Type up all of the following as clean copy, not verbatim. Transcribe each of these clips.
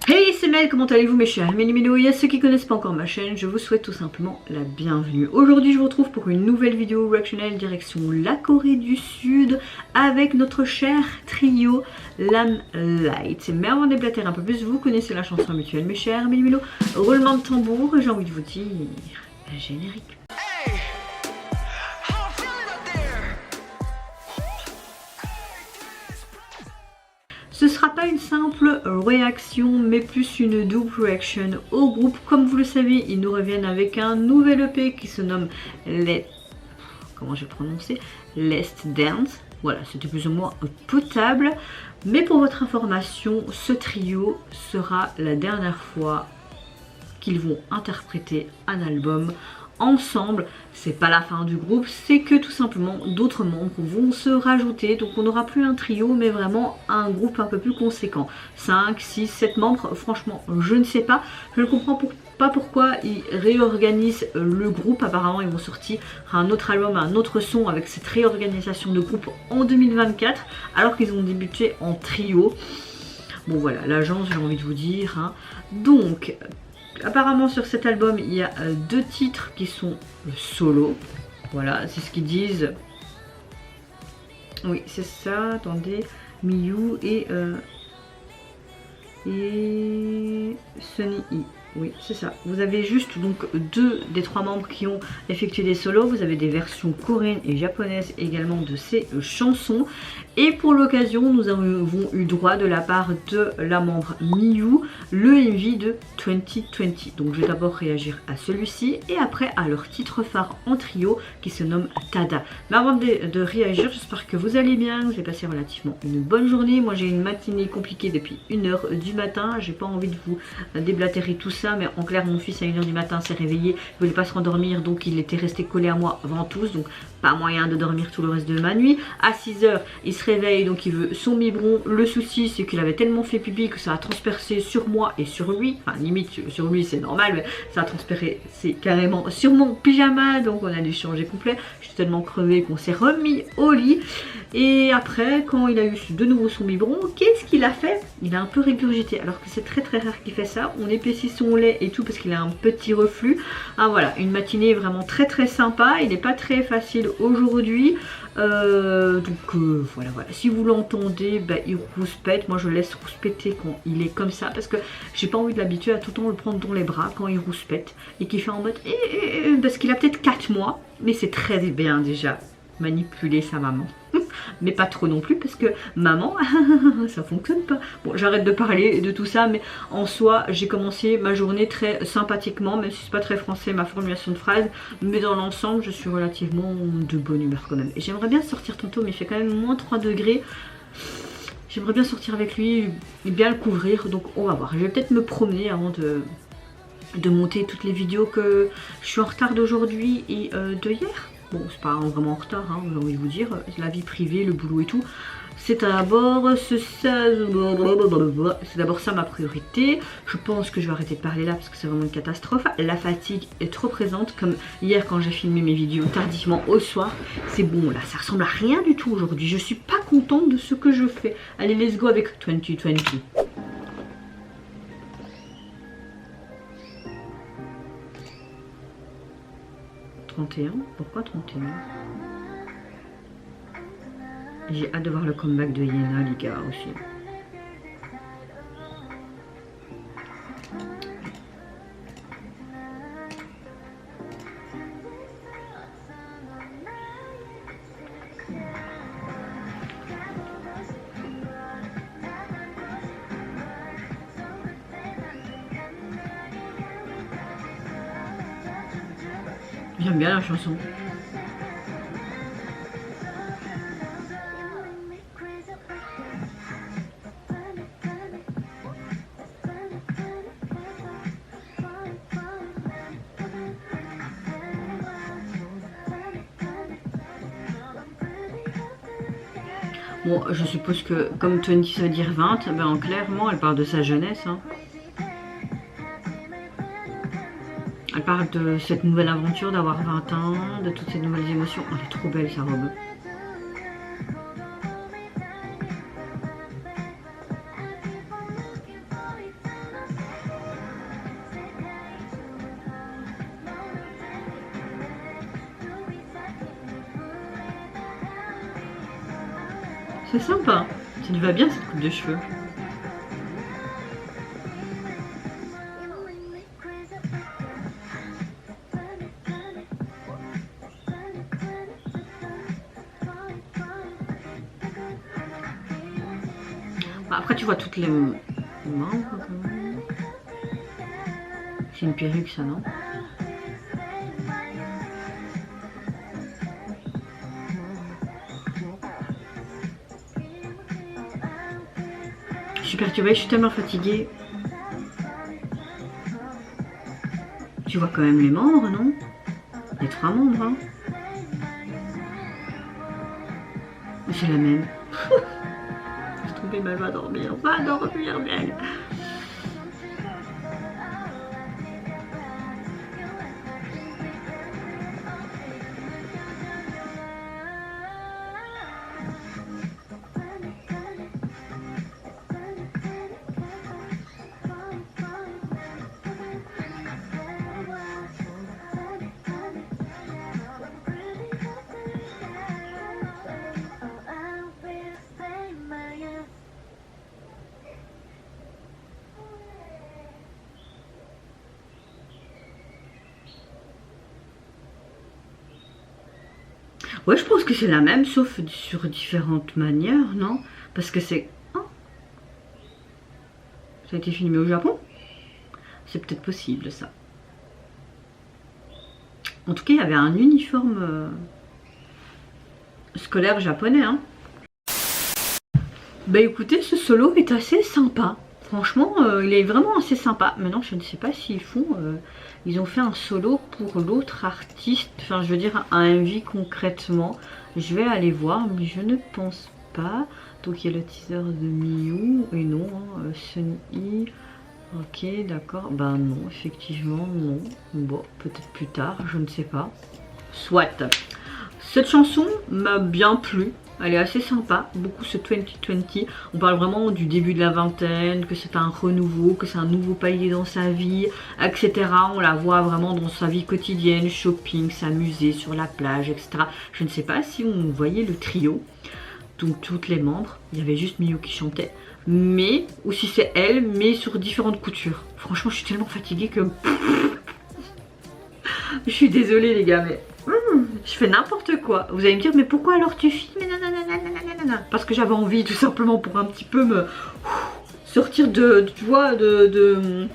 Hey c'est Mel, comment allez-vous mes chers Méli-Mélo? Et à ceux qui connaissent pas encore ma chaîne, je vous souhaite tout simplement la bienvenue. Aujourd'hui je vous retrouve pour une nouvelle vidéo reactionnelle direction la Corée du Sud avec notre cher trio Limelight. Mais avant de déblater un peu plus, vous connaissez la chanson habituelle mes chers Méli-Mélo. Roulement de tambour, j'ai envie de vous dire générique. Ce sera pas une simple réaction mais plus une double reaction au groupe. Comme vous le savez, ils nous reviennent avec un nouvel EP qui se nomme Let's Dance. Voilà, c'était plus ou moins potable. Mais pour votre information, ce trio sera la dernière fois qu'ils vont interpréter un album ensemble. C'est pas la fin du groupe, c'est que tout simplement d'autres membres vont se rajouter, donc on n'aura plus un trio mais vraiment un groupe un peu plus conséquent. 5, 6, 7 membres, franchement je ne sais pas, je ne comprends pas pourquoi ils réorganisent le groupe. Apparemment ils vont sortir un autre album, un autre son avec cette réorganisation de groupe en 2024 alors qu'ils ont débuté en trio. Bon voilà, l'agence j'ai envie de vous dire hein. Donc apparemment sur cet album il y a deux titres qui sont solo. Voilà, c'est ce qu'ils disent. Oui, c'est ça, attendez. Miyu et Sunny E. Oui, c'est ça. Vous avez juste donc deux des trois membres qui ont effectué des solos. Vous avez des versions coréennes et japonaises également de ces chansons. Et pour l'occasion, nous avons eu droit de la part de la membre Miyu, le MV de 2020. Donc je vais d'abord réagir à celui-ci et après à leur titre phare en trio qui se nomme Tada. Mais avant de réagir, j'espère que vous allez bien, vous avez passé relativement une bonne journée. Moi j'ai une matinée compliquée depuis 1h du matin. J'ai pas envie de vous déblatérer tout ça. Mais en clair mon fils à 1h du matin s'est réveillé, il voulait pas se rendormir donc il était resté collé à moi avant tous, donc pas moyen de dormir tout le reste de ma nuit. À 6h il se réveille donc il veut son biberon. Le souci c'est qu'il avait tellement fait pipi que ça a transpercé sur moi et sur lui, enfin limite sur lui c'est normal mais ça a transpercé c'est carrément sur mon pyjama, donc on a dû changer complet. Je suis tellement crevée qu'on s'est remis au lit. Et après quand il a eu de nouveau son biberon, qu'est-ce qu'il a fait? Il a un peu régurgité alors que c'est très rare qu'il fait ça. On épaissit son lait et tout parce qu'il a un petit reflux. Ah voilà, une matinée vraiment très sympa. Il n'est pas très facile aujourd'hui. Voilà. Si vous l'entendez, bah, il rouspète. Moi je laisse rouspéter quand il est comme ça parce que j'ai pas envie de l'habituer à tout le temps le prendre dans les bras quand il rouspète et qu'il fait en mode parce qu'il a peut-être 4 mois, mais c'est très bien déjà manipuler sa maman. Mais pas trop non plus parce que maman ça fonctionne pas. Bon, j'arrête de parler de tout ça, mais en soi j'ai commencé ma journée très sympathiquement, même si c'est pas très français ma formulation de phrase, mais dans l'ensemble je suis relativement de bonne humeur quand même. Et j'aimerais bien sortir tantôt mais il fait quand même moins 3 degrés. J'aimerais bien sortir avec lui et bien le couvrir, donc on va voir. Je vais peut-être me promener avant de monter toutes les vidéos que je suis en retard d'aujourd'hui et de hier. Bon, c'est pas vraiment en retard, hein, j'ai envie de vous dire, la vie privée, le boulot et tout. C'est d'abord ça ma priorité. Je pense que je vais arrêter de parler là parce que c'est vraiment une catastrophe. La fatigue est trop présente, comme hier quand j'ai filmé mes vidéos tardivement au soir. C'est bon là, ça ressemble à rien du tout aujourd'hui. Je suis pas contente de ce que je fais. Allez, let's go avec 2020. Pourquoi 31? J'ai hâte de voir le comeback de Yena les gars aussi. J'aime bien la chanson. Bon, je suppose que comme 20 ça veut dire 20, ben clairement elle parle de sa jeunesse. Hein. Elle parle de cette nouvelle aventure d'avoir 20 ans, de toutes ces nouvelles émotions. Oh, elle est trop belle sa robe. C'est sympa. Ça lui va bien cette coupe de cheveux. Après tu vois toutes les membres quand même. C'est une perruque ça, non? Je suis perturbée, je suis tellement fatiguée. Tu vois quand même les membres, non? Les 3 membres, hein? C'est la même. Je trouvais mal, va dormir, belle. Ouais, je pense que c'est la même, sauf sur différentes manières, non? Parce que c'est... Oh, ça a été filmé au Japon? C'est peut-être possible, ça. En tout cas, il y avait un uniforme scolaire japonais, hein. Bah écoutez, ce solo est assez sympa. Franchement, il est vraiment assez sympa. Maintenant, je ne sais pas s'ils font... ils ont fait un solo pour l'autre artiste. Enfin, je veux dire, un MV concrètement. Je vais aller voir, mais je ne pense pas. Donc, il y a le teaser de Miyu. Et non, hein, Sunny. Ok, d'accord. Bah non, effectivement, non. Bon, peut-être plus tard, je ne sais pas. Soit. Cette chanson m'a bien plu. Elle est assez sympa, beaucoup ce 2020. On parle vraiment du début de la vingtaine, que c'est un renouveau, que c'est un nouveau palier dans sa vie, etc. On la voit vraiment dans sa vie quotidienne, shopping, s'amuser sur la plage, etc. Je ne sais pas si on voyait le trio, donc toutes les membres. Il y avait juste Miyu qui chantait, mais, ou si c'est elle, mais sur différentes coutures. Franchement, je suis tellement fatiguée que... Je suis désolée les gars, mais... je fais n'importe quoi. Vous allez me dire, mais pourquoi alors tu filmes? Parce que j'avais envie, tout simplement, pour un petit peu me sortir tu vois, de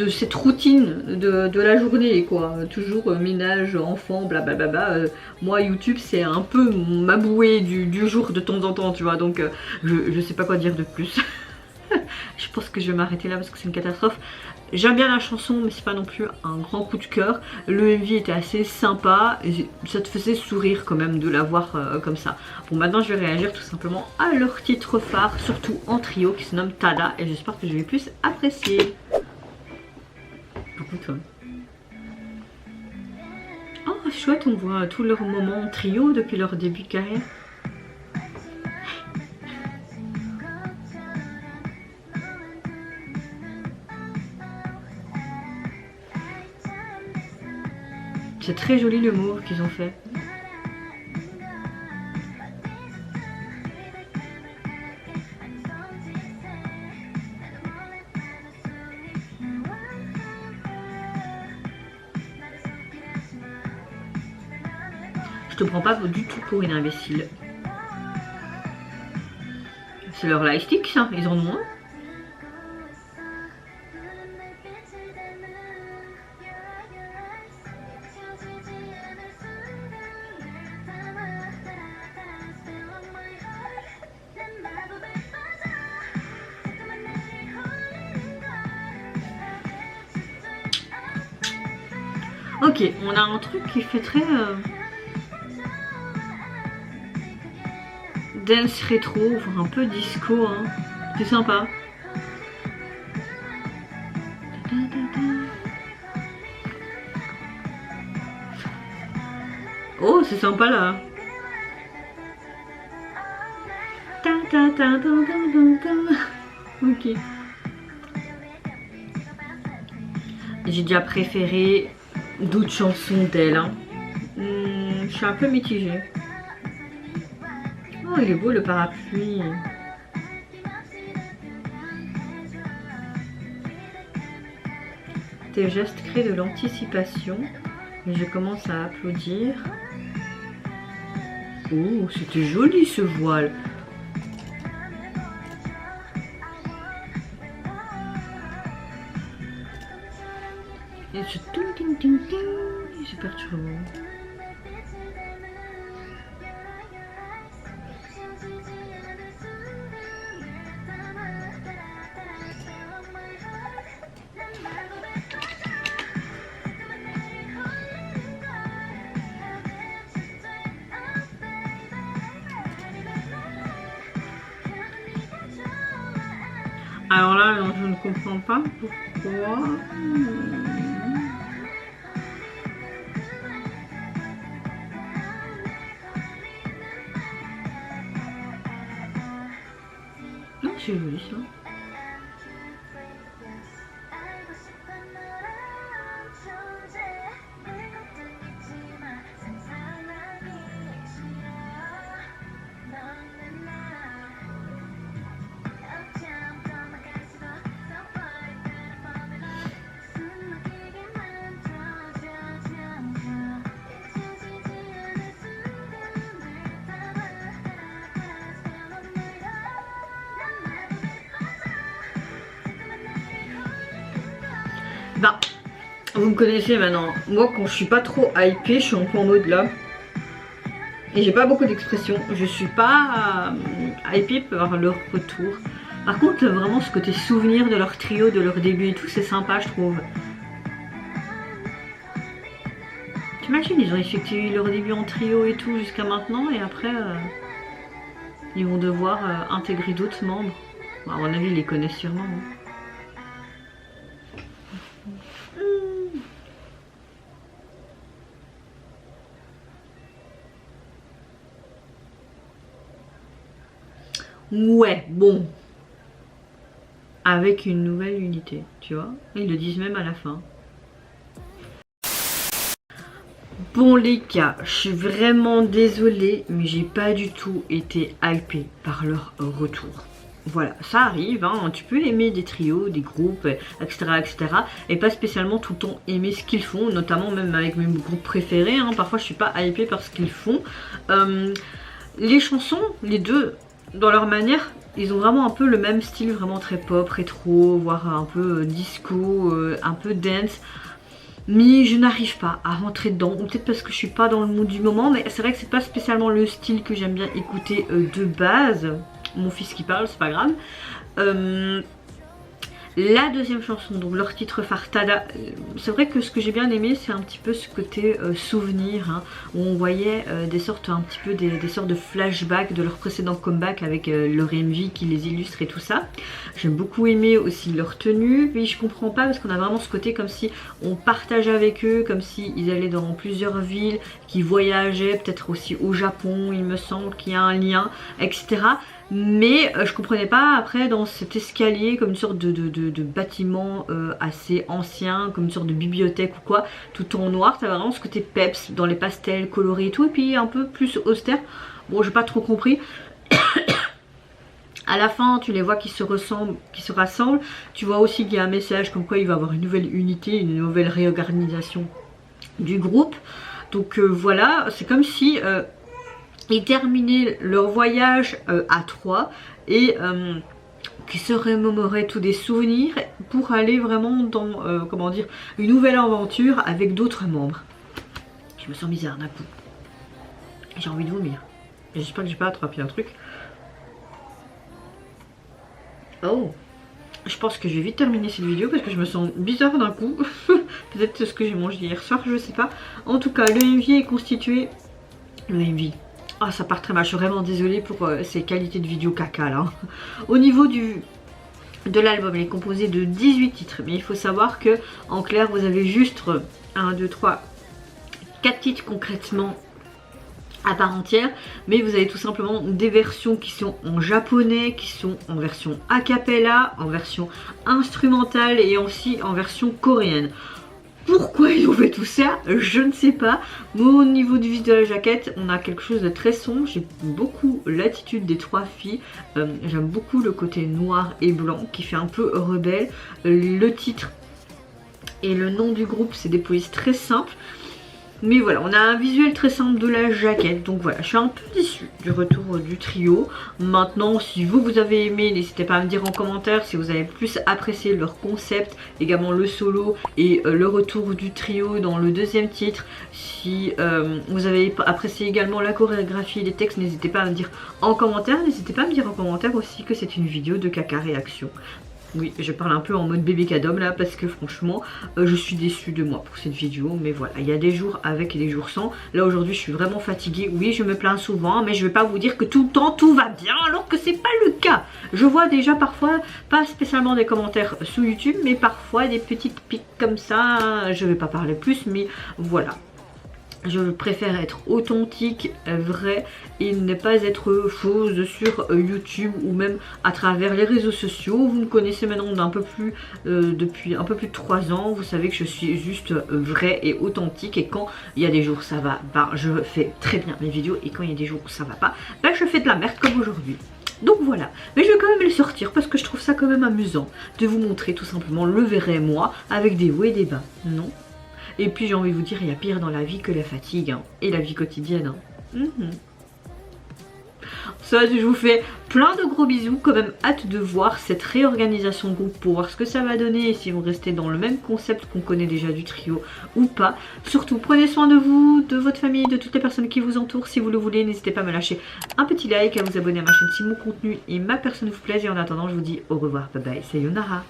cette routine de la journée, quoi. Toujours ménage, enfant, blablabla. Moi, YouTube, c'est un peu ma bouée du jour de temps en temps, tu vois. Donc, je sais pas quoi dire de plus. Je pense que je vais m'arrêter là parce que c'est une catastrophe. J'aime bien la chanson, mais c'est pas non plus un grand coup de cœur. Le MV était assez sympa et ça te faisait sourire quand même de la voir comme ça. Bon, maintenant je vais réagir tout simplement à leur titre phare, surtout en trio, qui se nomme Tada, et j'espère que je vais plus apprécier. Beaucoup toi. Oh, chouette, on voit tous leurs moments en trio depuis leur début de carrière. C'est très joli le mauve qu'ils ont fait. Je te prends pas du tout pour une imbécile. C'est leur lightstick ça, ils en ont un. Ok, on a un truc qui fait très dance rétro, voire un peu disco, hein. C'est sympa. Oh, c'est sympa là. Ok. J'ai déjà préféré d'autres chansons d'elle. Hein. Je suis un peu mitigée. Oh, il est beau le parapluie. Tes gestes créent de l'anticipation. Et je commence à applaudir. Oh, c'était joli ce voile. Et ce ting ting ting ting, c'est perturbant. Alors là, non, je ne comprends pas pourquoi. Non, c'est joli ça. Bah, vous me connaissez maintenant. Moi, quand je suis pas trop hypée, je suis un peu en mode là. Et j'ai pas beaucoup d'expressions. Je suis pas hypée par leur retour. Par contre, vraiment, ce côté souvenir de leur trio, de leur début et tout, c'est sympa, je trouve. T'imagines, ils ont effectué leur début en trio et tout jusqu'à maintenant, et après, ils vont devoir intégrer d'autres membres. Bon, à mon avis, ils les connaissent sûrement. Hein. Ouais, bon. Avec une nouvelle unité, tu vois. Ils le disent même à la fin. Bon les gars, je suis vraiment désolée, mais j'ai pas du tout été hypée par leur retour. Voilà, ça arrive, hein, tu peux aimer des trios, des groupes, etc., etc. Et pas spécialement tout le temps aimer ce qu'ils font, notamment même avec mes groupes préférés. Hein, parfois je suis pas hypée par ce qu'ils font. Les chansons, les deux, dans leur manière, ils ont vraiment un peu le même style, vraiment très pop, rétro, voire un peu disco, un peu dance. Mais je n'arrive pas à rentrer dedans, ou peut-être parce que je suis pas dans le mood du moment, mais c'est vrai que c'est pas spécialement le style que j'aime bien écouter de base. Mon fils qui parle, c'est pas grave. La deuxième chanson, donc leur titre phare Tada, c'est vrai que ce que j'ai bien aimé, c'est un petit peu ce côté souvenir, hein, où on voyait des sortes un petit peu des sortes de flashbacks de leur précédent comeback avec leur MV qui les illustre et tout ça. J'ai beaucoup aimé aussi leur tenue, mais je comprends pas parce qu'on a vraiment ce côté comme si on partageait avec eux, comme si ils allaient dans plusieurs villes, qu'ils voyageaient, peut-être aussi au Japon, il me semble qu'il y a un lien, etc. Mais je comprenais pas après dans cet escalier comme une sorte de bâtiment assez ancien, comme une sorte de bibliothèque ou quoi, tout en noir. T'as vraiment ce côté peps dans les pastels colorés et tout, et puis un peu plus austère. Bon, j'ai pas trop compris. À la fin, tu les vois qui se rassemblent. Tu vois aussi qu'il y a un message comme quoi il va y avoir une nouvelle unité, une nouvelle réorganisation du groupe. Donc voilà, c'est comme si ils terminaient leur voyage à 3 et qui se remémoraient tous des souvenirs pour aller vraiment dans comment dire, une nouvelle aventure avec d'autres membres. Je me sens bizarre d'un coup. J'ai envie de vomir. J'espère que j'ai pas attrapé un truc. Oh, je pense que je vais vite terminer cette vidéo parce que je me sens bizarre d'un coup. Peut-être ce que j'ai mangé hier soir, je sais pas. En tout cas, le MV est constitué. Le MV. Ah, ça part très mal, je suis vraiment désolée pour ces qualités de vidéo caca là. Au niveau de l'album, il est composé de 18 titres. Mais il faut savoir que en clair, vous avez juste 1, 2, 3, 4 titres concrètement à part entière. Mais vous avez tout simplement des versions qui sont en japonais, qui sont en version a cappella, en version instrumentale et aussi en version coréenne. Pourquoi ils ont fait tout ça, je ne sais pas. Moi, au niveau du vis de la jaquette, on a quelque chose de très sombre. J'ai beaucoup l'attitude des trois filles. J'aime beaucoup le côté noir et blanc qui fait un peu rebelle. Le titre et le nom du groupe, c'est des polices très simples. Mais voilà, on a un visuel très simple de la jaquette. Donc voilà, je suis un peu déçue du retour du trio. Maintenant, si vous avez aimé, n'hésitez pas à me dire en commentaire si vous avez plus apprécié leur concept, également le solo et le retour du trio dans le deuxième titre. Si vous avez apprécié également la chorégraphie et les textes, n'hésitez pas à me dire en commentaire. N'hésitez pas à me dire en commentaire aussi que c'est une vidéo de caca réaction. Oui, je parle un peu en mode bébé cadom là parce que franchement je suis déçue de moi pour cette vidéo. Mais voilà, il y a des jours avec et des jours sans. Là aujourd'hui je suis vraiment fatiguée. Oui, je me plains souvent, mais je vais pas vous dire que tout le temps tout va bien alors que c'est pas le cas. Je vois déjà parfois, pas spécialement des commentaires sous YouTube, mais parfois des petites piques comme ça. Je vais pas parler plus, mais voilà. Je préfère être authentique, vrai et ne pas être fausse sur YouTube ou même à travers les réseaux sociaux. Vous me connaissez maintenant d'un peu plus depuis un peu plus de 3 ans. Vous savez que je suis juste vrai et authentique, et quand il y a des jours ça va, ben je fais très bien mes vidéos, et quand il y a des jours où ça va pas, ben je fais de la merde comme aujourd'hui. Donc voilà, mais je vais quand même les sortir parce que je trouve ça quand même amusant de vous montrer tout simplement le vrai moi avec des hauts et des bas, non? Et puis j'ai envie de vous dire, il y a pire dans la vie que la fatigue, hein, et la vie quotidienne. Hein. Ça, je vous fais plein de gros bisous, quand même hâte de voir cette réorganisation de groupe pour voir ce que ça va donner et si vous restez dans le même concept qu'on connaît déjà du trio ou pas. Surtout prenez soin de vous, de votre famille, de toutes les personnes qui vous entourent. Si vous le voulez, n'hésitez pas à me lâcher un petit like, à vous abonner à ma chaîne si mon contenu et ma personne vous plaisent. Et en attendant, je vous dis au revoir, bye bye, sayonara.